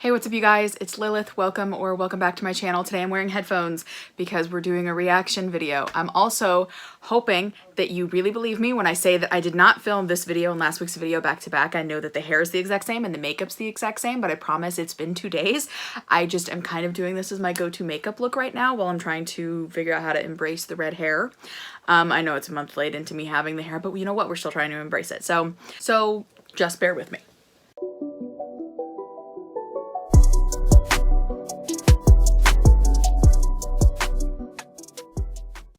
Hey, what's up you guys? It's Lilith. Welcome back to my channel. Today I'm wearing headphones because we're doing a reaction video. I'm also hoping that you really believe me when I say that I did not film this video and last week's video back to back. I know that the hair is the exact same and the makeup's the exact same, but I promise it's been 2 days. I just am kind of doing this as my go-to makeup look right now while I'm trying to figure out how to embrace the red hair. I know it's a month late into me having the hair, but you know what? We're still trying to embrace it. So just bear with me.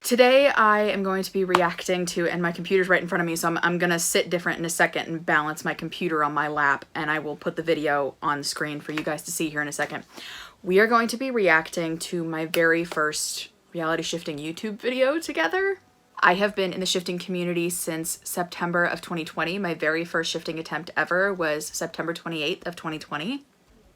Today I am going to be reacting to, and my computer's right in front of me, so I'm gonna sit different in a second and balance my computer on my lap, and I will put the video on screen for you guys to see here in a second. We are going to be reacting to my very first reality shifting YouTube video together. I have been in the shifting community since September of 2020. My very first shifting attempt ever was September 28th of 2020.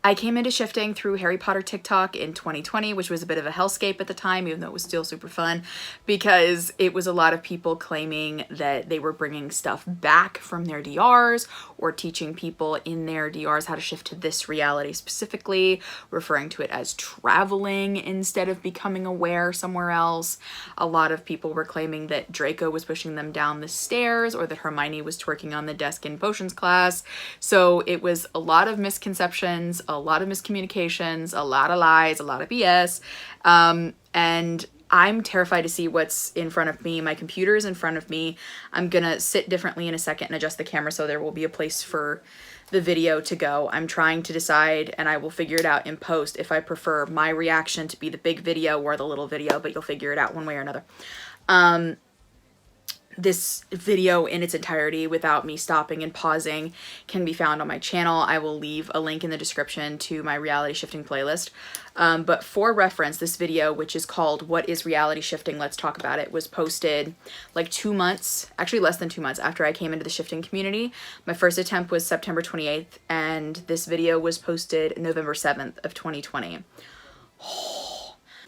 I came into shifting through Harry Potter TikTok in 2020, which was a bit of a hellscape at the time, even though it was still super fun, because it was a lot of people claiming that they were bringing stuff back from their DRs or teaching people in their DRs how to shift to this reality specifically, referring to it as traveling instead of becoming aware somewhere else. A lot of people were claiming that Draco was pushing them down the stairs or that Hermione was twerking on the desk in potions class. So it was a lot of misconceptions, a lot of miscommunications, a lot of lies, a lot of BS, and I'm terrified to see what's in front of me. My computer is in front of me. I'm gonna sit differently in a second and adjust the camera so there will be a place for the video to go. I'm trying to decide, and I will figure it out in post, if I prefer my reaction to be the big video or the little video, but you'll figure it out one way or another. This video in its entirety without me stopping and pausing can be found on my channel. I will leave a link in the description to my reality shifting playlist. But for reference, this video, which is called What is Reality Shifting? Let's Talk About It, was posted like 2 months, actually less than 2 months after I came into the shifting community. My first attempt was September 28th, and this video was posted November 7th of 2020.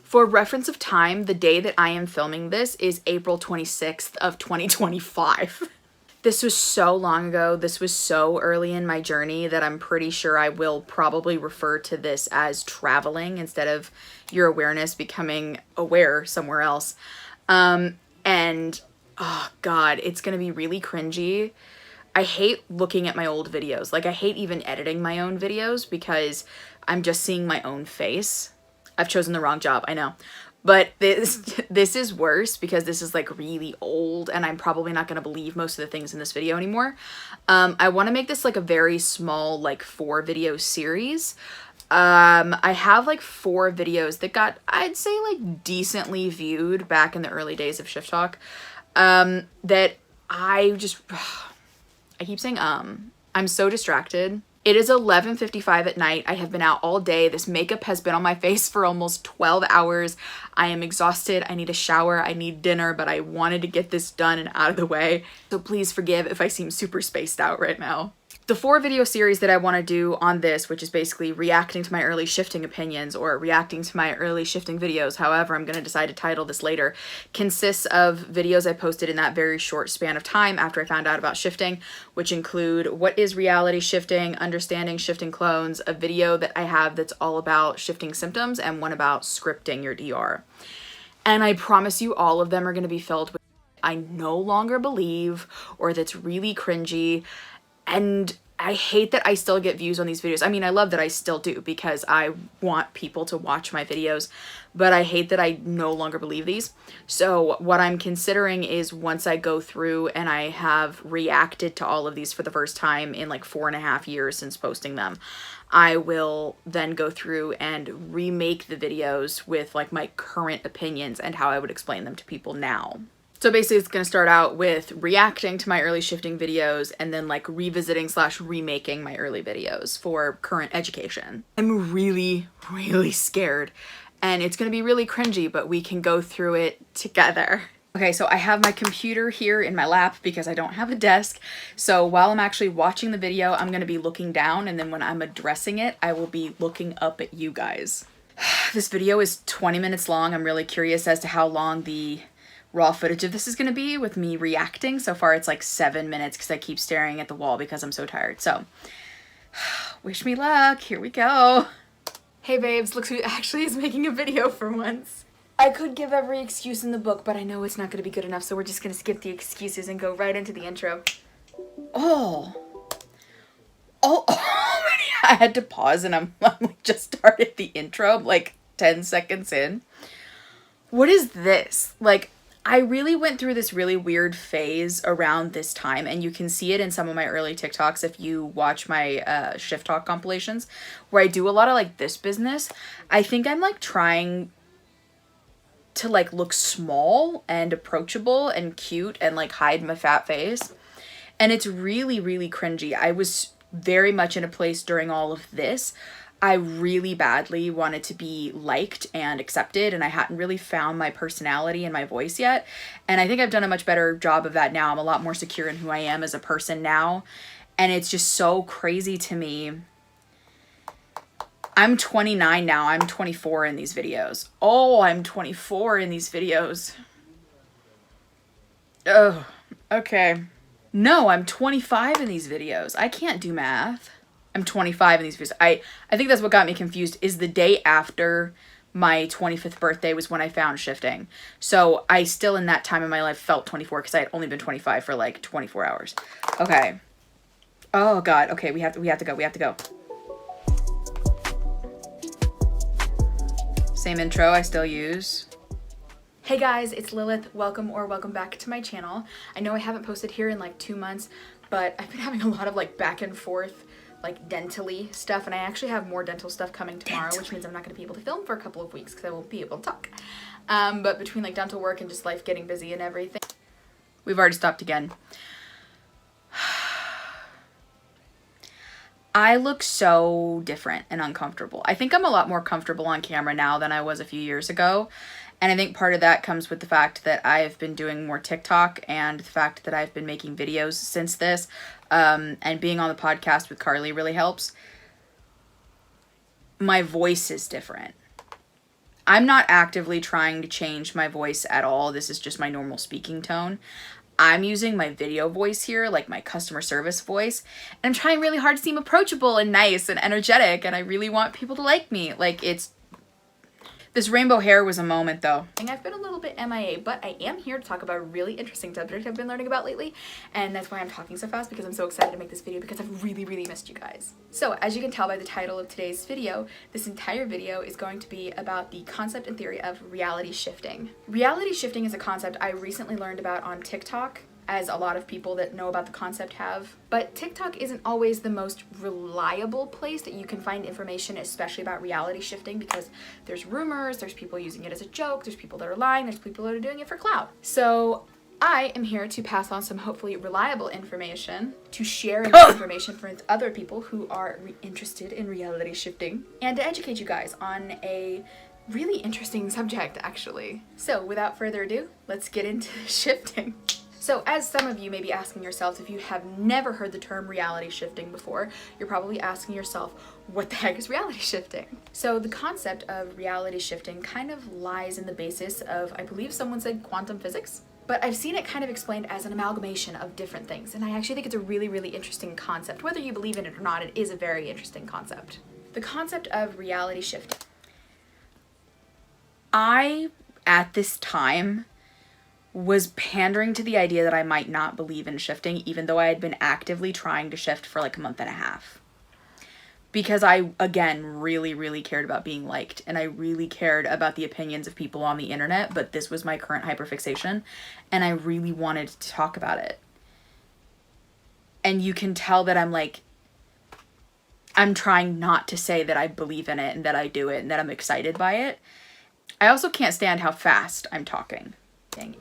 For reference of time, the day that I am filming this is April 26th of 2025. This was so long ago. This was so early in my journey that I'm pretty sure I will probably refer to this as traveling instead of your awareness becoming aware somewhere else. And oh God, it's gonna be really cringy. I hate looking at my old videos. Like, I hate even editing my own videos because I'm just seeing my own face. I've chosen the wrong job, I know. But this is worse because this is like really old and I'm probably not going to believe most of the things in this video anymore. I want to make this like a very small, like 4 video series. I have like 4 videos that got, I'd say, like decently viewed back in the early days of Shift Talk. That I keep saying I'm so distracted. It is 11:55 at night. I have been out all day. This makeup has been on my face for almost 12 hours. I am exhausted. I need a shower. I need dinner, but I wanted to get this done and out of the way. So please forgive if I seem super spaced out right now. The 4 video series that I want to do on this, which is basically reacting to my early shifting opinions or reacting to my early shifting videos, however I'm going to decide to title this later, consists of videos I posted in that very short span of time after I found out about shifting, which include What is Reality Shifting, Understanding Shifting Clones, a video that I have that's all about shifting symptoms, and one about scripting your DR. And I promise you all of them are going to be filled with I no longer believe or that's really cringy. And I hate that I still get views on these videos. I mean, I love that I still do because I want people to watch my videos, but I hate that I no longer believe these. So what I'm considering is, once I go through and I have reacted to all of these for the first time in like 4.5 years since posting them, I will then go through and remake the videos with like my current opinions and how I would explain them to people now. So basically it's going to start out with reacting to my early shifting videos and then like revisiting / remaking my early videos for current education. I'm really, really scared and it's going to be really cringy, but we can go through it together. Okay, so I have my computer here in my lap because I don't have a desk. So while I'm actually watching the video, I'm going to be looking down, and then when I'm addressing it, I will be looking up at you guys. This video is 20 minutes long. I'm really curious as to how long the raw footage of this is going to be with me reacting. So far it's like 7 minutes because I keep staring at the wall because I'm so tired. So Wish me luck. Here we go. Hey babes, look who actually is making a video for once. I could give every excuse in the book, but I know it's not going to be good enough, so we're just going to skip the excuses and go right into the intro. Oh, I had to pause and I'm like, just started the intro, like 10 seconds in. What is this? Like, I really went through this really weird phase around this time, and you can see it in some of my early TikToks if you watch my Shift Talk compilations, where I do a lot of like this business. I think I'm like trying to like look small and approachable and cute and like hide my fat face. And it's really, really cringy. I was very much in a place during all of this. I really badly wanted to be liked and accepted, and I hadn't really found my personality and my voice yet. And I think I've done a much better job of that now. I'm a lot more secure in who I am as a person now. And it's just so crazy to me. I'm 29 now. I'm 24 in these videos. Oh, I'm 24 in these videos. Oh, okay. No, I'm 25 in these videos. I can't do math. I'm 25 in these videos. I think that's what got me confused, is the day after my 25th birthday was when I found shifting. So I still in that time in my life felt 24 because I had only been 25 for like 24 hours. Okay. Oh God. Okay, we have to go. We have to go. Same intro I still use. Hey guys, it's Lilith. Welcome back to my channel. I know I haven't posted here in like 2 months, but I've been having a lot of like back and forth like dentally stuff, and I actually have more dental stuff coming tomorrow, which means I'm not going to be able to film for a couple of weeks because I won't be able to talk. But between like dental work and just life getting busy and everything. We've already stopped again. I look so different and uncomfortable. I think I'm a lot more comfortable on camera now than I was a few years ago. And I think part of that comes with the fact that I've been doing more TikTok and the fact that I've been making videos since this. And being on the podcast with Carly really helps. My voice is different. I'm not actively trying to change my voice at all. This is just my normal speaking tone. I'm using my video voice here, like my customer service voice, and I'm trying really hard to seem approachable and nice and energetic, and I really want people to like me. Like, this rainbow hair was a moment though. And I've been a little bit MIA, but I am here to talk about a really interesting subject I've been learning about lately, and that's why I'm talking so fast, because I'm so excited to make this video because I've really, really missed you guys. So as you can tell by the title of today's video, this entire video is going to be about the concept and theory of reality shifting. Reality shifting is a concept I recently learned about on TikTok, as a lot of people that know about the concept have. But TikTok isn't always the most reliable place that you can find information, especially about reality shifting, because there's rumors, there's people using it as a joke, there's people that are lying, there's people that are doing it for clout. So I am here to pass on some hopefully reliable information, to share information with other people who are interested in reality shifting, and to educate you guys on a really interesting subject, actually. So without further ado, let's get into shifting. So as some of you may be asking yourselves, if you have never heard the term reality shifting before, you're probably asking yourself, what the heck is reality shifting? So the concept of reality shifting kind of lies in the basis of, I believe someone said, quantum physics. But I've seen it kind of explained as an amalgamation of different things, and I actually think it's a really, really interesting concept. Whether you believe in it or not, it is a very interesting concept. The concept of reality shifting. I, at this time, was pandering to the idea that I might not believe in shifting, even though I had been actively trying to shift for like a month and a half. Because I, again, really, really cared about being liked, and I really cared about the opinions of people on the internet, but this was my current hyperfixation, and I really wanted to talk about it. And you can tell that I'm trying not to say that I believe in it and that I do it and that I'm excited by it. I also can't stand how fast I'm talking.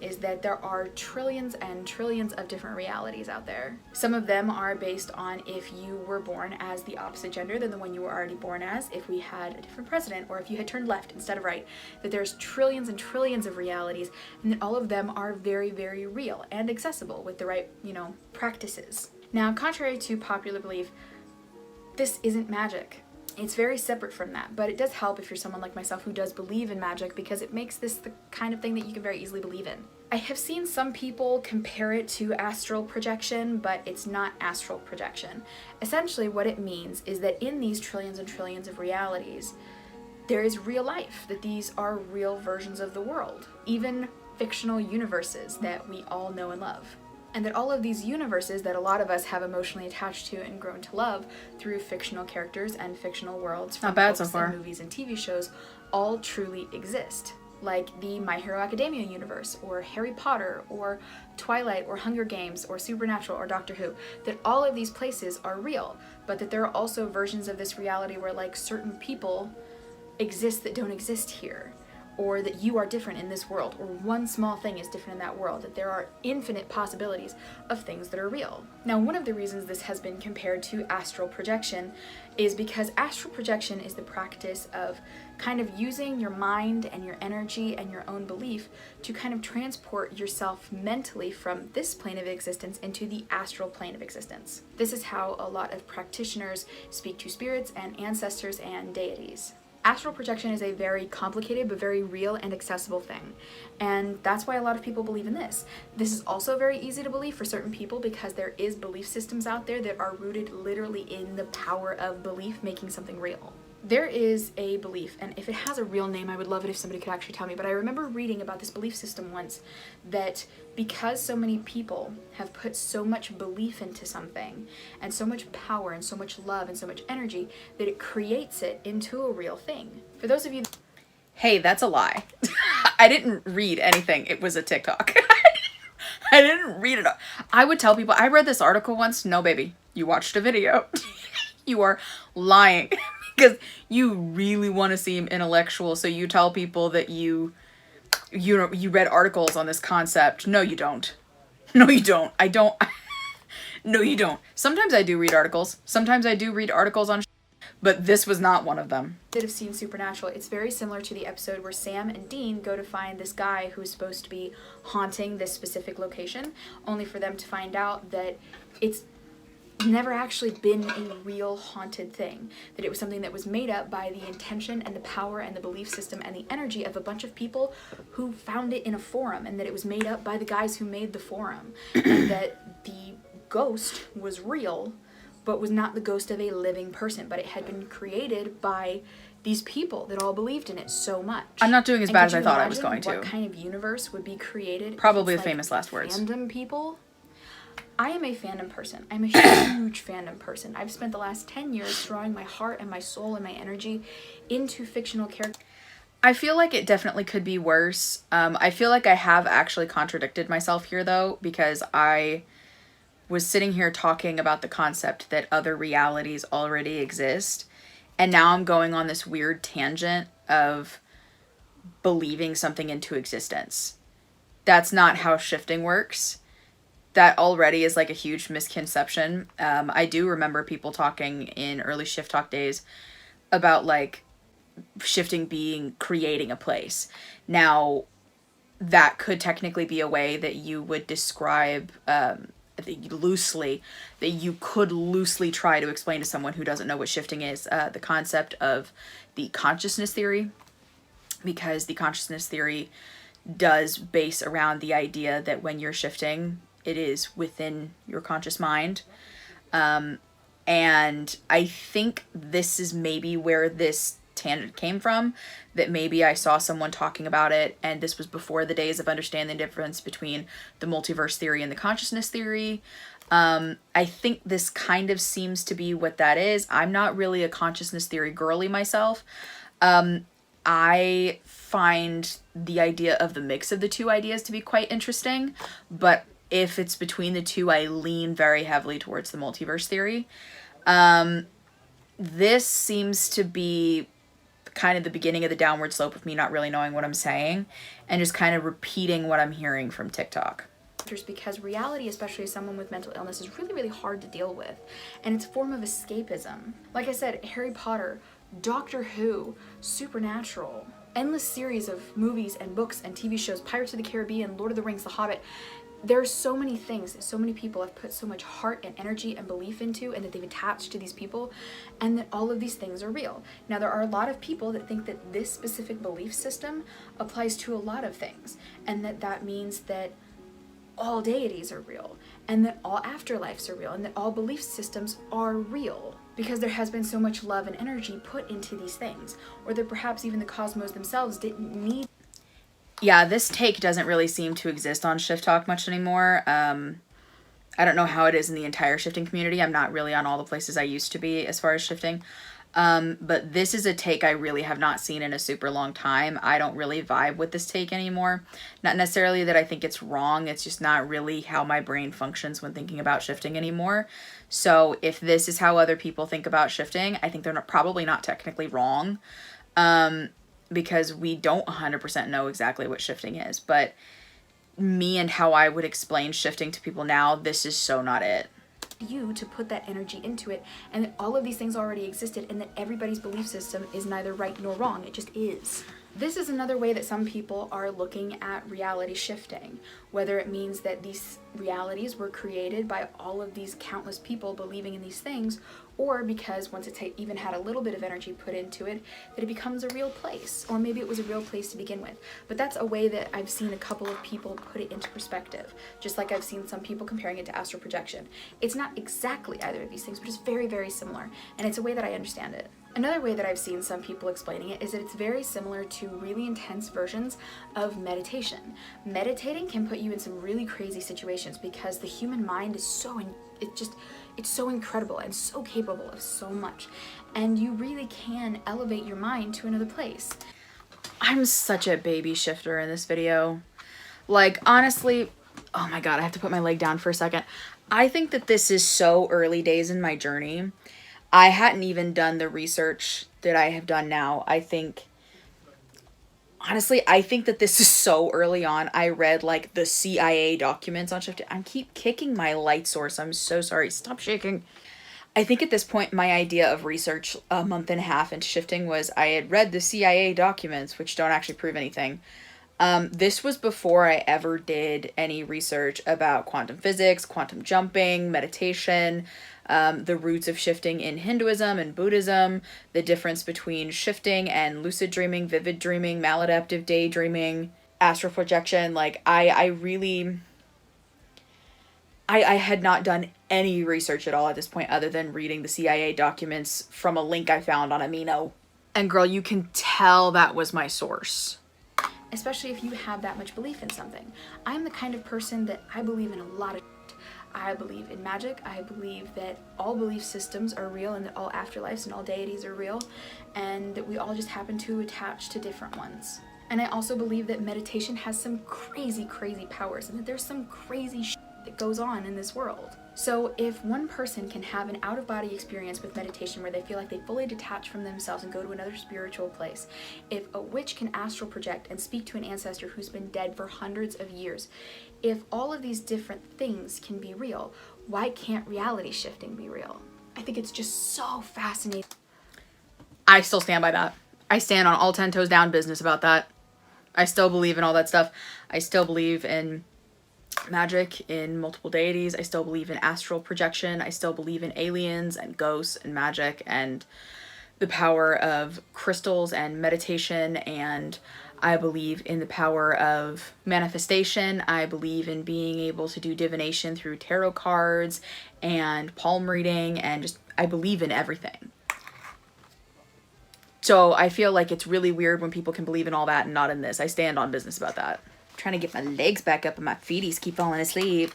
Is that there are trillions and trillions of different realities out there. Some of them are based on if you were born as the opposite gender than the one you were already born as, if we had a different president, or if you had turned left instead of right, that there's trillions and trillions of realities, and that all of them are very, very real and accessible with the right, practices. Now, contrary to popular belief, this isn't magic. It's very separate from that, but it does help if you're someone like myself who does believe in magic, because it makes this the kind of thing that you can very easily believe in. I have seen some people compare it to astral projection, but it's not astral projection. Essentially what it means is that in these trillions and trillions of realities, there is real life, that these are real versions of the world, even fictional universes that we all know and love. And that all of these universes that a lot of us have emotionally attached to and grown to love through fictional characters and fictional worlds from books and movies and TV shows all truly exist. Like the My Hero Academia universe, or Harry Potter, or Twilight, or Hunger Games, or Supernatural, or Doctor Who, that all of these places are real, but that there are also versions of this reality where like certain people exist that don't exist here, or that you are different in this world, or one small thing is different in that world, that there are infinite possibilities of things that are real. Now, one of the reasons this has been compared to astral projection is because astral projection is the practice of kind of using your mind and your energy and your own belief to kind of transport yourself mentally from this plane of existence into the astral plane of existence. This is how a lot of practitioners speak to spirits and ancestors and deities. Astral projection is a very complicated but very real and accessible thing, and that's why a lot of people believe in this. This is also very easy to believe for certain people because there is belief systems out there that are rooted literally in the power of belief making something real. There is a belief, and if it has a real name, I would love it if somebody could actually tell me, but I remember reading about this belief system once, that because so many people have put so much belief into something, and so much power, and so much love, and so much energy, that it creates it into a real thing. For those of you... Hey, that's a lie. I didn't read anything. It was a TikTok. I didn't read it. I would tell people, I read this article once. No, baby. You watched a video. You are lying. Because you really want to seem intellectual, so you tell people that you read articles on this concept. No, you don't. No, you don't. I don't. No, you don't. Sometimes I do read articles. Sometimes I do read articles on but this was not one of them. That have seen Supernatural. It's very similar to the episode where Sam and Dean go to find this guy who's supposed to be haunting this specific location, only for them to find out that it's never actually been a real haunted thing, that it was something that was made up by the intention and the power and the belief system and the energy of a bunch of people who found it in a forum, and that it was made up by the guys who made the forum, and that the ghost was real but was not the ghost of a living person, but it had been created by these people that all believed in it so much. I'm not doing as bad as I thought I was going to. What kind of universe would be created? Probably the famous last words. Fandom people? I am a fandom person. I'm a huge fandom person. I've spent the last 10 years throwing my heart and my soul and my energy into fictional characters. I feel like it definitely could be worse. I feel like I have actually contradicted myself here, though, because I was sitting here talking about the concept that other realities already exist, and now I'm going on this weird tangent of believing something into existence. That's not how shifting works. That already is like a huge misconception. I do remember people talking in early shift talk days about like shifting being creating a place. Now, that could technically be a way that you would describe loosely, that you could loosely try to explain to someone who doesn't know what shifting is, the concept of the consciousness theory, because the consciousness theory does base around the idea that when you're shifting, it is within your conscious mind. And I think this is maybe where this tangent came from, that maybe I saw someone talking about it, and this was before the days of understanding the difference between the multiverse theory and the consciousness theory. I think this kind of seems to be what that is. I'm not really a consciousness theory girly myself. I find the idea of the mix of the two ideas to be quite interesting, but if it's between the two, I lean very heavily towards the multiverse theory. This seems to be kind of the beginning of the downward slope of me not really knowing what I'm saying and just kind of repeating what I'm hearing from TikTok. Because reality, especially as someone with mental illness, is really, really hard to deal with. And it's a form of escapism. Like I said, Harry Potter, Doctor Who, Supernatural, endless series of movies and books and TV shows, Pirates of the Caribbean, Lord of the Rings, The Hobbit. there are so many things that so many people have put so much heart and energy and belief into, and that they've attached to these people, and that all of these things are real. Now, there are a lot of people that think that this specific belief system applies to a lot of things, and that means that all deities are real, and that all afterlives are real, and that all belief systems are real, because there has been so much love and energy put into these things, or that perhaps even the cosmos themselves didn't need. Yeah, this take doesn't really seem to exist on Shift Talk much anymore. I don't know how it is in the entire shifting community. I'm not really on all the places I used to be as far as shifting. But this is a take I really have not seen in a super long time. I don't really vibe with this take anymore. Not necessarily that I think it's wrong. It's just not really how my brain functions when thinking about shifting anymore. So if this is how other people think about shifting, I think they're probably not technically wrong. Because we don't 100% know exactly what shifting is. But me and how I would explain shifting to people now, this is so not it. You to put that energy into it, and that all of these things already existed, and that everybody's belief system is neither right nor wrong. It just is. This is another way that some people are looking at reality shifting, whether it means that these realities were created by all of these countless people believing in these things, or because once it's even had a little bit of energy put into it, that it becomes a real place, or maybe it was a real place to begin with. But that's a way that I've seen a couple of people put it into perspective, just like I've seen some people comparing it to astral projection. It's not exactly either of these things, but it's very, very similar, and it's a way that I understand it. Another way that I've seen some people explaining it is that it's very similar to really intense versions of meditation. Meditating can put you in some really crazy situations because the human mind is it's so incredible and so capable of so much, and you really can elevate your mind to another place. I'm such a baby shifter in this video. Like, honestly, oh my god, I have to put my leg down for a second. I think that this is so early days in my journey. I hadn't even done the research that I have done now. Honestly, I think that this is so early on. I read like the CIA documents on shifting. I keep kicking my light source. I'm so sorry. Stop shaking. I think at this point, my idea of research a month and a half into shifting was I had read the CIA documents, which don't actually prove anything. This was before I ever did any research about quantum physics, quantum jumping, meditation, the roots of shifting in Hinduism and Buddhism, the difference between shifting and lucid dreaming, vivid dreaming, maladaptive daydreaming, astral projection. Like, I had not done any research at all at this point other than reading the CIA documents from a link I found on Amino. And girl, you can tell that was my source. Especially if you have that much belief in something. I'm the kind of person that I believe in a lot of shit. I believe in magic. I believe that all belief systems are real, and that all afterlives and all deities are real, and that we all just happen to attach to different ones. And I also believe that meditation has some crazy, crazy powers, and that there's some crazy shit that goes on in this world. So if one person can have an out-of-body experience with meditation where they feel like they fully detach from themselves and go to another spiritual place, if a witch can astral project and speak to an ancestor who's been dead for hundreds of years, if all of these different things can be real, why can't reality shifting be real? I think it's just so fascinating. I still stand by that. I stand on all 10 toes down business about that. I still believe in all that stuff. I still believe in magic, in multiple deities. I still believe in astral projection. I still believe in aliens and ghosts and magic and the power of crystals and meditation, and I believe in the power of manifestation. I believe in being able to do divination through tarot cards and palm reading, and just I believe in everything. So I feel like it's really weird when people can believe in all that and not in this. I stand on business about that. Trying to get my legs back up and my feeties keep falling asleep.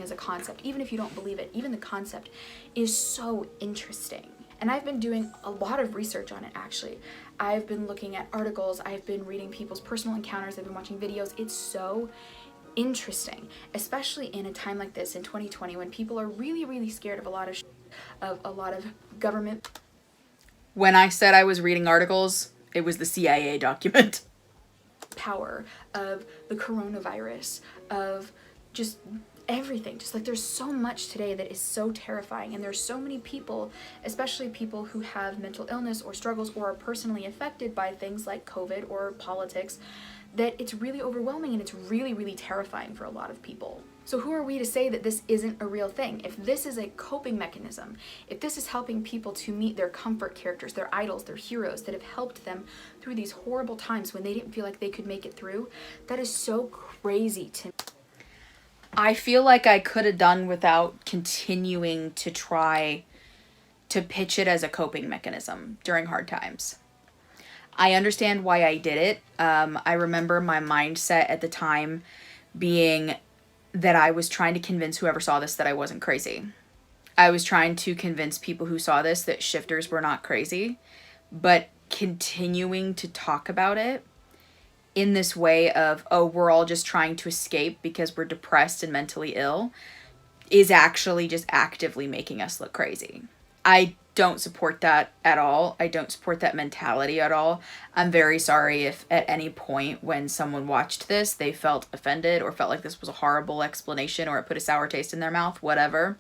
As a concept, even if you don't believe it, even the concept is so interesting. And I've been doing a lot of research on it, actually. I've been looking at articles, I've been reading people's personal encounters, I've been watching videos. It's so interesting, especially in a time like this in 2020 when people are really, really scared of a lot of government. When I said I was reading articles, it was the CIA document. Power of the coronavirus, of just everything. Just like there's so much today that is so terrifying, and there's so many people, especially people who have mental illness or struggles or are personally affected by things like COVID or politics, that it's really overwhelming and it's really, really terrifying for a lot of people. So who are we to say that this isn't a real thing? If this is a coping mechanism, if this is helping people to meet their comfort characters, their idols, their heroes that have helped them through these horrible times when they didn't feel like they could make it through, that is so crazy to me. I feel like I could have done without continuing to try to pitch it as a coping mechanism during hard times. I understand why I did it. I remember my mindset at the time being that I was trying to convince whoever saw this that I wasn't crazy. I was trying to convince people who saw this that shifters were not crazy, but continuing to talk about it in this way of, oh, we're all just trying to escape because we're depressed and mentally ill, is actually just actively making us look crazy. I don't support that at all. I don't support that mentality at all. I'm very sorry if at any point when someone watched this, they felt offended or felt like this was a horrible explanation or it put a sour taste in their mouth, whatever.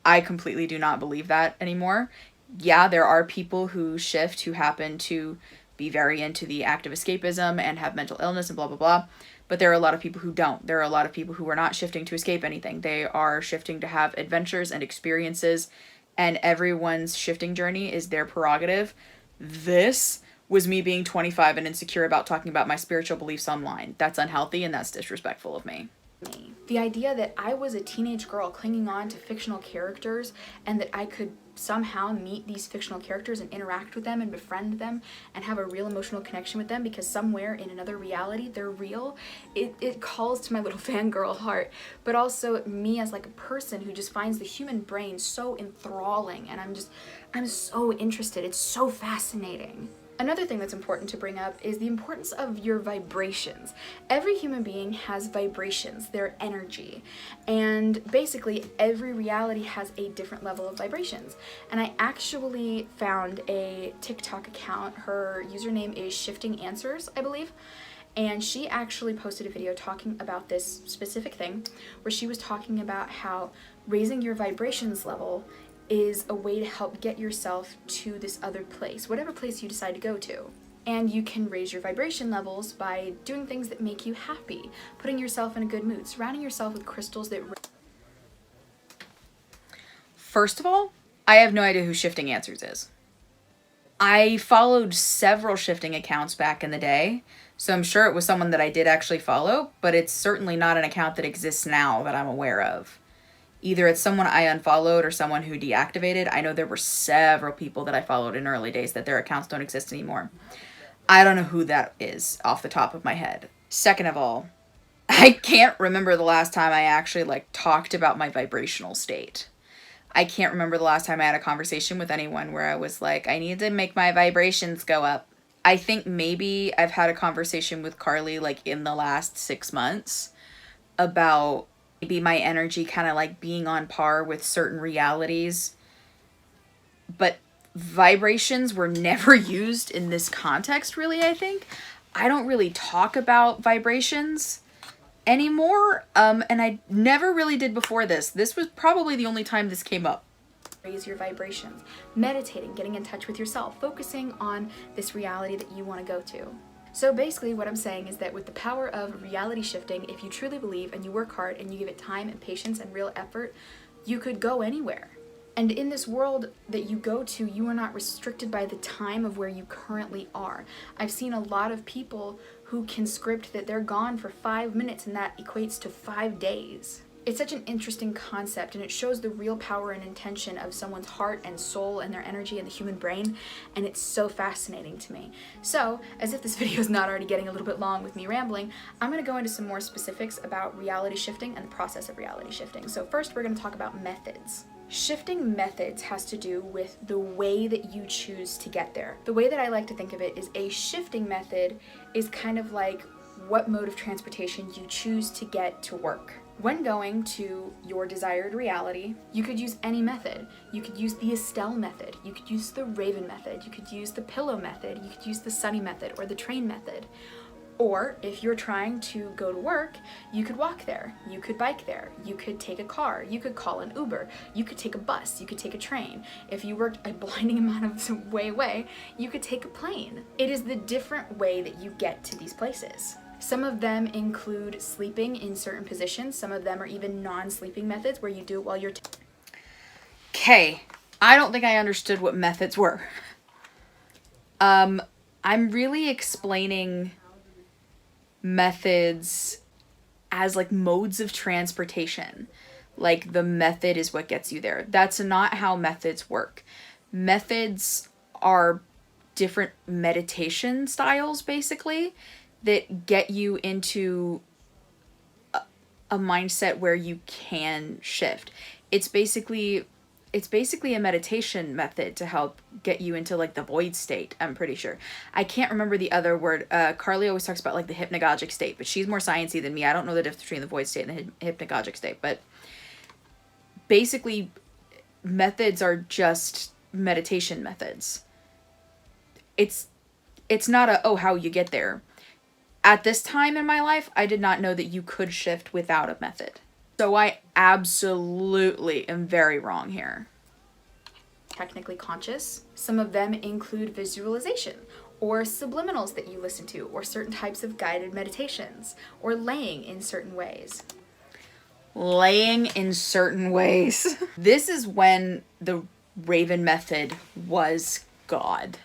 I completely do not believe that anymore. Yeah, there are people who shift who happen to be very into the active escapism and have mental illness and blah, blah, blah. But there are a lot of people who don't. There are a lot of people who are not shifting to escape anything. They are shifting to have adventures and experiences, and everyone's shifting journey is their prerogative. This was me being 25 and insecure about talking about my spiritual beliefs online. That's unhealthy and that's disrespectful of me. The idea that I was a teenage girl clinging on to fictional characters and that I could somehow meet these fictional characters and interact with them and befriend them and have a real emotional connection with them because somewhere in another reality they're real, it calls to my little fangirl heart, but also me as like a person who just finds the human brain so enthralling, and I'm so interested. It's so fascinating. Another thing that's important to bring up is the importance of your vibrations. Every human being has vibrations, their energy, and basically every reality has a different level of vibrations. And I actually found a TikTok account. Her username is Shifting Answers, I believe. And she actually posted a video talking about this specific thing, where she was talking about how raising your vibrations level is a way to help get yourself to this other place, whatever place you decide to go to. And you can raise your vibration levels by doing things that make you happy, putting yourself in a good mood, surrounding yourself with crystals that... First of all, I have no idea who Shifting Answers is. I followed several shifting accounts back in the day, so I'm sure it was someone that I did actually follow, but it's certainly not an account that exists now that I'm aware of. Either it's someone I unfollowed or someone who deactivated. I know there were several people that I followed in early days that their accounts don't exist anymore. I don't know who that is off the top of my head. Second of all, I can't remember the last time I actually talked about my vibrational state. I can't remember the last time I had a conversation with anyone where I was like, I need to make my vibrations go up. I think maybe I've had a conversation with Carly in the last 6 months about maybe my energy kind of being on par with certain realities, but vibrations were never used in this context, really. I think I don't really talk about vibrations anymore, and I never really did before this. This was probably the only time this came up. Raise your vibrations, meditating, getting in touch with yourself, focusing on this reality that you want to go to. So basically what I'm saying is that with the power of reality shifting, if you truly believe and you work hard and you give it time and patience and real effort, you could go anywhere. And in this world that you go to, you are not restricted by the time of where you currently are. I've seen a lot of people who can script that they're gone for 5 minutes and that equates to 5 days. It's such an interesting concept, and it shows the real power and intention of someone's heart and soul and their energy and the human brain, and it's so fascinating to me. So, as if this video is not already getting a little bit long with me rambling, I'm going to go into some more specifics about reality shifting and the process of reality shifting. So first we're going to talk about methods. Shifting methods has to do with the way that you choose to get there. The way that I like to think of it is a shifting method is kind of like what mode of transportation you choose to get to work. When going to your desired reality, you could use any method. You could use the Estelle method, you could use the Raven method, you could use the pillow method, you could use the Sunny method or the train method. Or if you're trying to go to work, you could walk there, you could bike there, you could take a car, you could call an Uber, you could take a bus, you could take a train. If you worked a blinding amount of way away, you could take a plane. It is the different way that you get to these places. Some of them include sleeping in certain positions. Some of them are even non-sleeping methods where you do it while you're... Okay, I don't think I understood what methods were. I'm really explaining methods as like modes of transportation. Like the method is what gets you there. That's not how methods work. Methods are different meditation styles, basically, that get you into a mindset where you can shift. It's basically a meditation method to help get you into like the void state, I'm pretty sure. I can't remember the other word. Carly always talks about like the hypnagogic state, but she's more sciencey than me. I don't know the difference between the void state and the hypnagogic state, but basically methods are just meditation methods. It's not a, oh, how you get there. At this time in my life, I did not know that you could shift without a method. So I absolutely am very wrong here. Technically conscious. Some of them include visualization or subliminals that you listen to, or certain types of guided meditations, or laying in certain ways. Laying in certain ways. This is when the Raven method was God.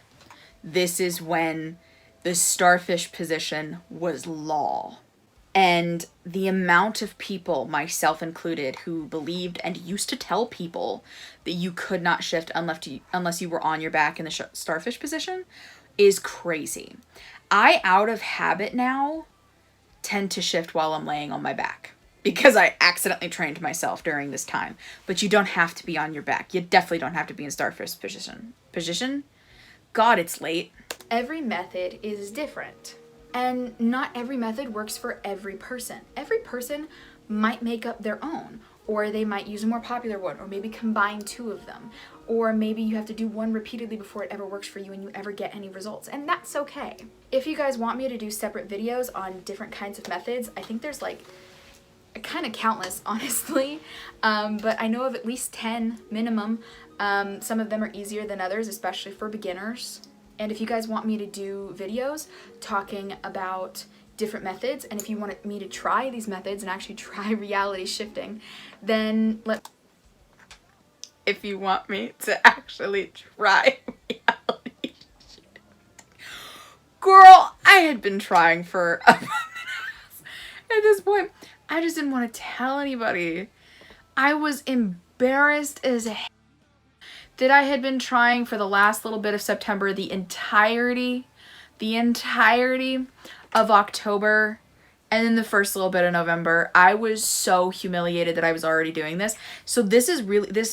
This is when the starfish position was law. And the amount of people, myself included, who believed and used to tell people that you could not shift unless you were on your back in the starfish position is crazy. I, out of habit now, tend to shift while I'm laying on my back because I accidentally trained myself during this time. But you don't have to be on your back. You definitely don't have to be in starfish position. God, it's late. Every method is different. And not every method works for every person. Every person might make up their own, or they might use a more popular one, or maybe combine two of them, or maybe you have to do one repeatedly before it ever works for you and you ever get any results, and that's okay. If you guys want me to do separate videos on different kinds of methods, I think there's like kind of countless, honestly, but I know of at least 10 minimum. Some of them are easier than others, especially for beginners. And if you guys want me to do videos talking about different methods, and if you want me to try these methods and actually try reality shifting, then if you want me to actually try reality shifting. Girl, I had been trying for a minute. At this point, I just didn't want to tell anybody. I was embarrassed as hell that I had been trying for the last little bit of September, the entirety of October, and then the first little bit of November. I was so humiliated that I was already doing this. So this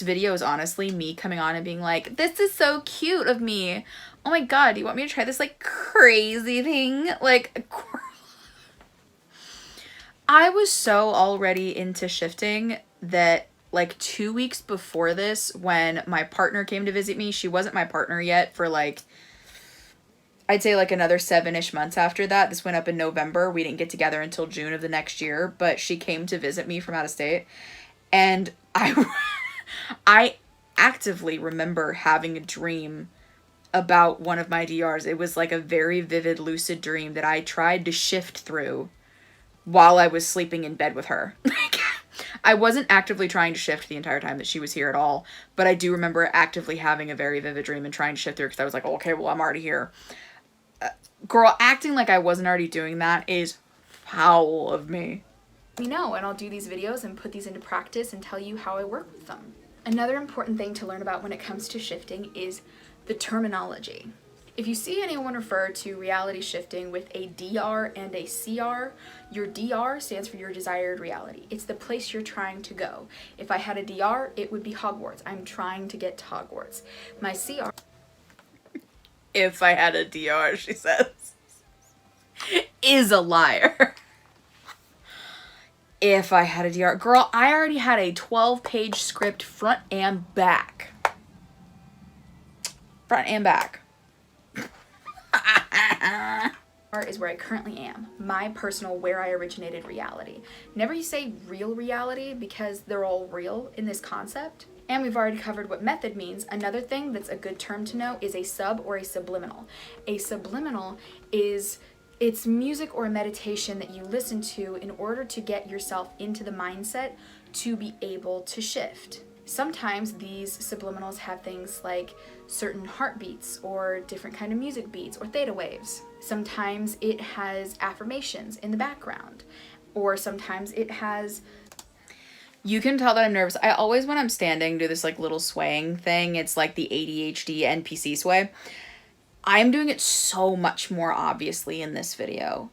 video is honestly me coming on and being like, this is so cute of me. Oh my God, do you want me to try this like crazy thing? Like, I was so already into shifting that like 2 weeks before this, when my partner came to visit me, she wasn't my partner yet for like, I'd say like another 7-ish months after that. This went up in November. We didn't get together until June of the next year, but she came to visit me from out of state. And I actively remember having a dream about one of my DRs. It was like a very vivid, lucid dream that I tried to shift through while I was sleeping in bed with her. I wasn't actively trying to shift the entire time that she was here at all, but I do remember actively having a very vivid dream and trying to shift through because I was like, oh, okay, well, I'm already here. Girl, acting like I wasn't already doing that is foul of me. You know, and I'll do these videos and put these into practice and tell you how I work with them. Another important thing to learn about when it comes to shifting is the terminology. If you see anyone refer to reality shifting with a DR and a CR, your DR stands for your desired reality. It's the place you're trying to go. If I had a DR, it would be Hogwarts. I'm trying to get to Hogwarts. My CR... If I had a DR, she says, is a liar. If I had a DR... Girl, I already had a 12-page script front and back. Front and back. Is where I currently am, my personal where I originated reality. Never you say real reality because they're all real in this concept. And we've already covered what method means. Another thing that's a good term to know is a sub or a subliminal. A subliminal is It's music or meditation that you listen to in order to get yourself into the mindset to be able to shift. Sometimes these subliminals have things like certain heartbeats or different kind of music beats or theta waves. Sometimes it has affirmations in the background, or sometimes it has... You can tell that I'm nervous. I always, when I'm standing, do this like little swaying thing. It's like the ADHD NPC sway. I'm doing it so much more obviously in this video.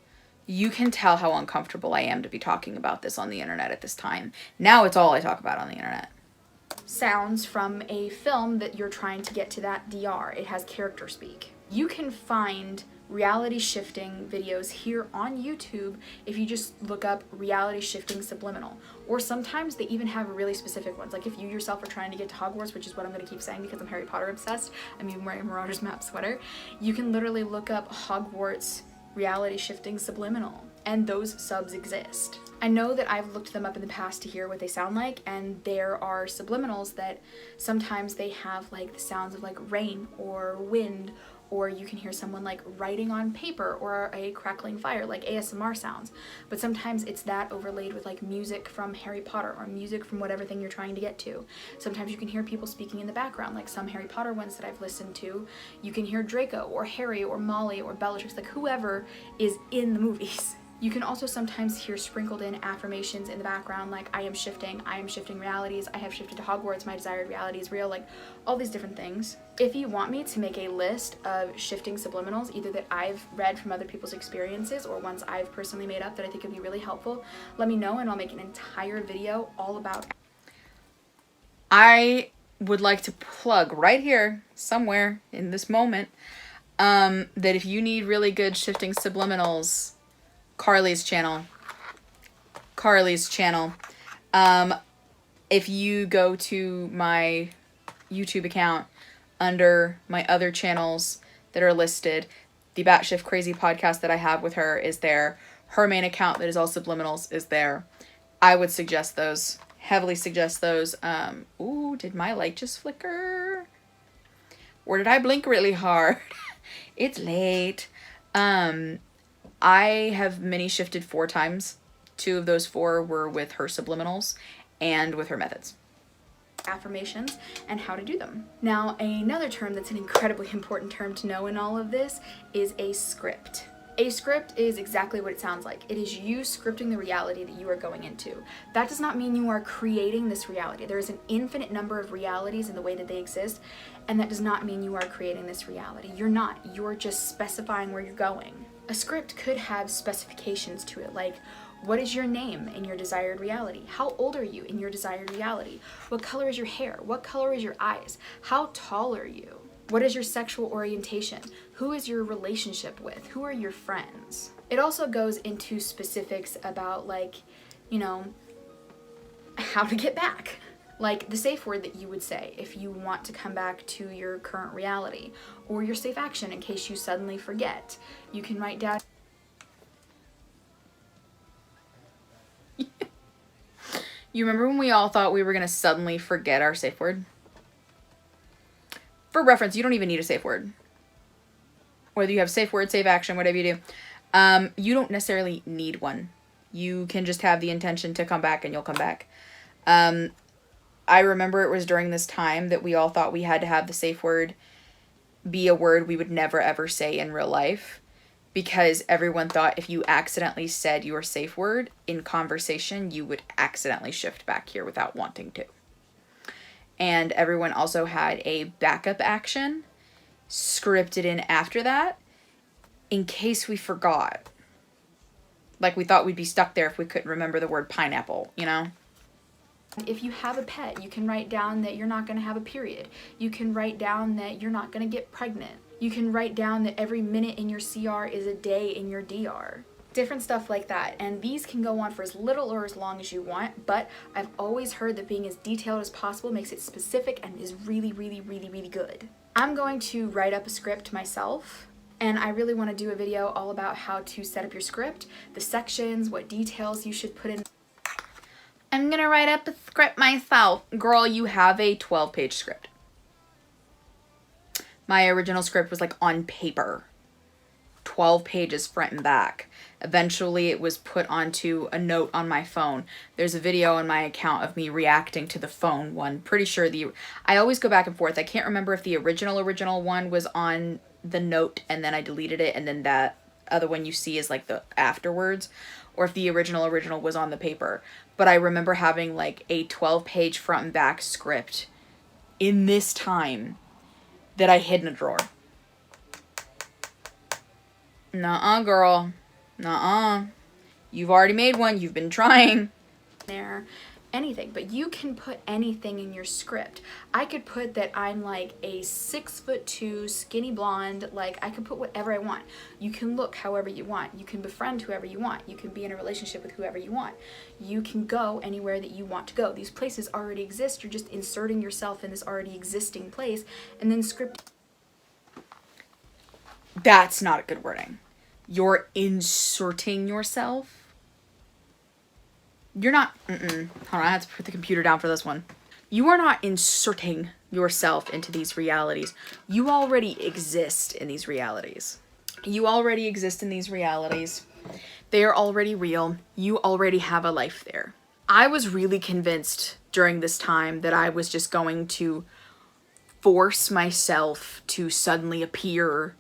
You can tell how uncomfortable I am to be talking about this on the internet at this time. Now it's all I talk about on the internet. Sounds from a film that you're trying to get to that DR. It has character speak. You can find reality shifting videos here on YouTube if you just look up reality shifting subliminal. Or sometimes they even have really specific ones. Like if you yourself are trying to get to Hogwarts, which is what I'm going to keep saying because I'm Harry Potter obsessed. I'm even wearing a Marauders Map sweater. You can literally look up Hogwarts reality shifting subliminal, and those subs exist. I know that I've looked them up in the past to hear what they sound like, and there are subliminals that sometimes they have like the sounds of like rain or wind, or you can hear someone like writing on paper or a crackling fire, like ASMR sounds. But sometimes it's that overlaid with like music from Harry Potter or music from whatever thing you're trying to get to. Sometimes you can hear people speaking in the background, like some Harry Potter ones that I've listened to. You can hear Draco or Harry or Molly or Bellatrix, like whoever is in the movies. You can also sometimes hear sprinkled in affirmations in the background, like I am shifting realities, I have shifted to Hogwarts, my desired reality is real, like all these different things. If you want me to make a list of shifting subliminals, either that I've read from other people's experiences or ones I've personally made up that I think would be really helpful, let me know and I'll make an entire video all about it. I would like to plug right here, somewhere in this moment, that if you need really good shifting subliminals, Carly's channel. If you go to my YouTube account under my other channels that are listed, the Batshit Crazy podcast that I have with her is there. Her main account that is all subliminals is there. I would suggest those. Heavily suggest those. Ooh, did my light just flicker? Or did I blink really hard? It's late. I have mini shifted 4 times. 2 of those 4 were with her subliminals and with her methods. Affirmations and how to do them. Now, another term that's an incredibly important term to know in all of this is a script. A script is exactly what it sounds like. It is you scripting the reality that you are going into. That does not mean you are creating this reality. There is an infinite number of realities in the way that they exist, and that does not mean you are creating this reality. You're not. You're just specifying where you're going. A script could have specifications to it, like what is your name in your desired reality? How old are you in your desired reality? What color is your hair? What color is your eyes? How tall are you? What is your sexual orientation? Who is your relationship with? Who are your friends? It also goes into specifics about like, you know, how to get back. Like the safe word that you would say if you want to come back to your current reality, or your safe action in case you suddenly forget. You can write down. You remember when we all thought we were going to suddenly forget our safe word? For reference, you don't even need a safe word. Whether you have safe word, safe action, whatever you do, you don't necessarily need one. You can just have the intention to come back and you'll come back. I remember it was during this time that we all thought we had to have the safe word be a word we would never ever say in real life, because everyone thought if you accidentally said your safe word in conversation, you would accidentally shift back here without wanting to. And everyone also had a backup action scripted in after that in case we forgot. Like we thought we'd be stuck there if we couldn't remember the word pineapple, you know? If you have a pet, you can write down that you're not going to have a period. You can write down that you're not going to get pregnant. You can write down that every minute in your CR is a day in your DR. Different stuff like that. And these can go on for as little or as long as you want, but I've always heard that being as detailed as possible makes it specific and is really, really, really, really good. I'm going to write up a script myself, and I really want to do a video all about how to set up your script, the sections, what details you should put in. I'm gonna write up a script myself. Girl, you have a 12-page script. My original script was like on paper. 12 pages front and back. Eventually it was put onto a note on my phone. There's a video on my account of me reacting to the phone one. Pretty sure I always go back and forth. I can't remember if the original one was on the note and then I deleted it and then that other one you see is like the afterwards, or if the original was on the paper. But I remember having like a 12-page front and back script in this time that I hid in a drawer. Nuh-uh, girl. Nuh-uh. You've already made one. You've been trying. There, anything. But you can put anything in your script. I could put that I'm like a 6'2" skinny blonde. Like, I could put whatever I want. You can look however you want. You can befriend whoever you want. You can be in a relationship with whoever you want. You can go anywhere that you want to go. These places already exist. You're just inserting yourself in this already existing place and then script. That's not a good wording. You're inserting yourself. You're not, Hold on, I have to put the computer down for this one. You are not inserting yourself into these realities. You already exist in these realities. You already exist in these realities. They are already real. You already have a life there. I was really convinced during this time that I was just going to force myself to suddenly appear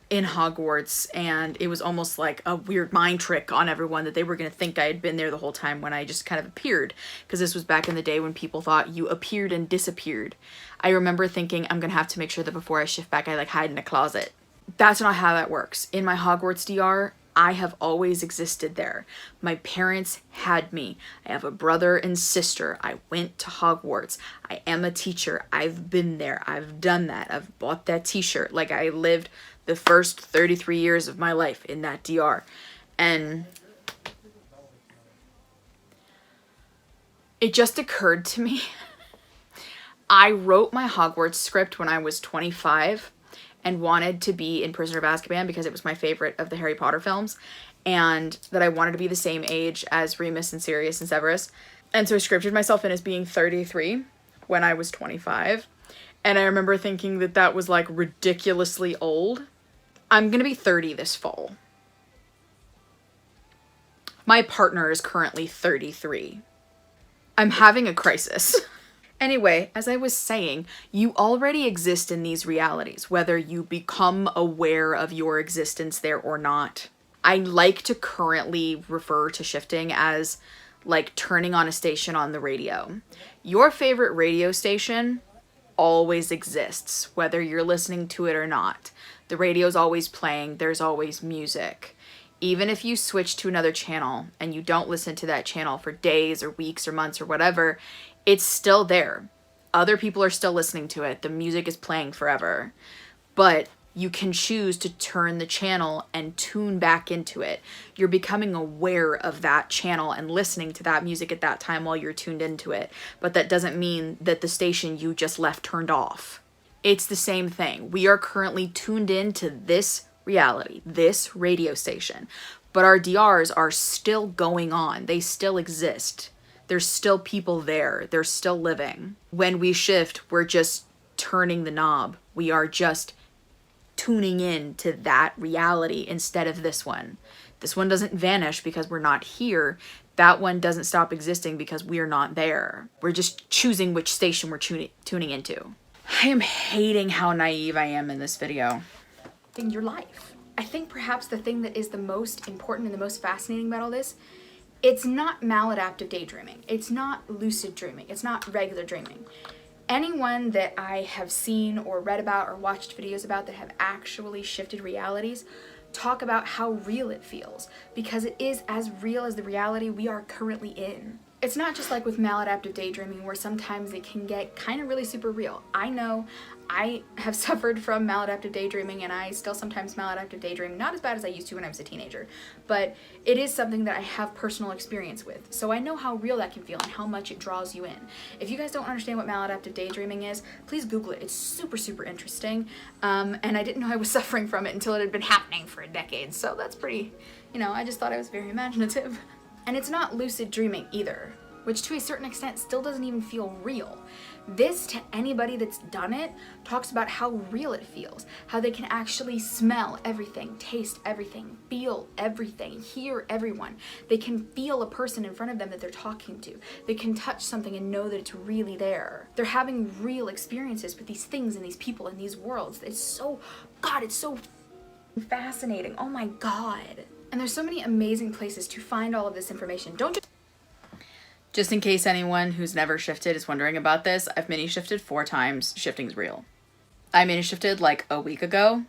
in Hogwarts, and it was almost like a weird mind trick on everyone that they were going to think I had been there the whole time when I just kind of appeared, because this was back in the day when people thought you appeared and disappeared. I remember thinking I'm going to have to make sure that before I shift back I like hide in a closet. That's not how that works. In my Hogwarts DR, I have always existed there. My parents had me. I have a brother and sister. I went to Hogwarts. I am a teacher. I've been there. I've done that. I've bought that t-shirt. Like, I lived the first 33 years of my life in that DR. And it just occurred to me. I wrote my Hogwarts script when I was 25 and wanted to be in Prisoner of Azkaban because it was my favorite of the Harry Potter films, and that I wanted to be the same age as Remus and Sirius and Severus. And so I scripted myself in as being 33 when I was 25. And I remember thinking that that was like ridiculously old. I'm gonna be 30 this fall. My partner is currently 33. I'm having a crisis. Anyway, as I was saying, you already exist in these realities, whether you become aware of your existence there or not. I like to currently refer to shifting as like turning on a station on the radio. Your favorite radio station always exists, whether you're listening to it or not. The radio's always playing, there's always music. Even if you switch to another channel and you don't listen to that channel for days or weeks or months or whatever, it's still there. Other people are still listening to it. The music is playing forever. But you can choose to turn the channel and tune back into it. You're becoming aware of that channel and listening to that music at that time while you're tuned into it. But that doesn't mean that the station you just left turned off. It's the same thing. We are currently tuned into this reality, this radio station. But our DRs are still going on. They still exist. There's still people there. They're still living. When we shift, we're just turning the knob. We are just tuning in to that reality instead of this one. This one doesn't vanish because we're not here. That one doesn't stop existing because we're not there. We're just choosing which station we're tuning into. I am hating how naive I am in this video. In your life. I think perhaps the thing that is the most important and the most fascinating about all this, it's not maladaptive daydreaming. It's not lucid dreaming. It's not regular dreaming. Anyone that I have seen or read about or watched videos about that have actually shifted realities talk about how real it feels, because it is as real as the reality we are currently in. It's not just like with maladaptive daydreaming where sometimes it can get kind of really super real. I know I have suffered from maladaptive daydreaming, and I still sometimes maladaptive daydream, not as bad as I used to when I was a teenager, but it is something that I have personal experience with. So I know how real that can feel and how much it draws you in. If you guys don't understand what maladaptive daydreaming is, please Google it. It's super, super interesting. And I didn't know I was suffering from it until it had been happening for a decade. So that's pretty, I just thought I was very imaginative. And it's not lucid dreaming either. which to a certain extent still doesn't even feel real. This, to anybody that's done it, talks about how real it feels, how they can actually smell everything, taste everything, feel everything, hear everyone. They can feel a person in front of them that they're talking to. They can touch something and know that it's really there. They're having real experiences with these things and these people and these worlds. It's so, God, it's so fascinating. Oh my God. And there's so many amazing places to find all of this information. Just in case anyone who's never shifted is wondering about this, I've mini shifted 4 times. Shifting's real. I mini shifted like a week ago.